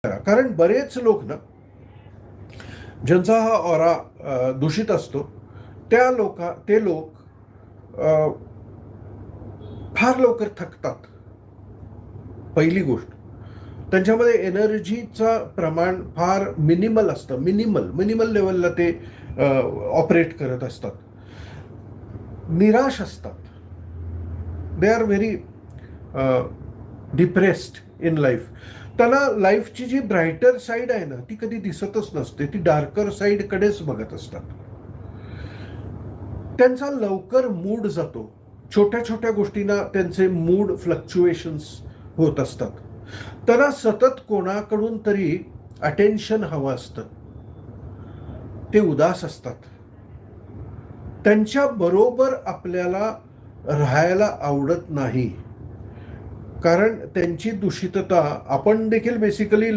कारण बरेच लोक ना, ज्यांचा हा ऑरा दूषित असतो, ते लोक अ, फार लवकर थकतात. पहिली गोष्ट, त्यांच्यामध्ये एनर्जीचं प्रमाण फार मिनिमल असतं. मिनिमल लेवलला ते ऑपरेट करत असतात. निराश असतात. They are very depressed in life. त्यांना लाईफची जी ब्राईटर साईड आहे ना, ती कधी दिसतच नसते. ती डार्कर साईडकडेच बघत असतात. त्यांचा लवकर मूड जातो. छोट्या छोट्या गोष्टींना त्यांचे मूड फ्लक्च्युएशन्स होत असतात. त्यांना सतत कोणाकडून तरी अटेन्शन हवं असतं. ते उदास असतात. त्यांच्या बरोबर आपल्याला राहायला आवडत नाही, कारण त्यांची दूषितता आपण देखील बेसिकली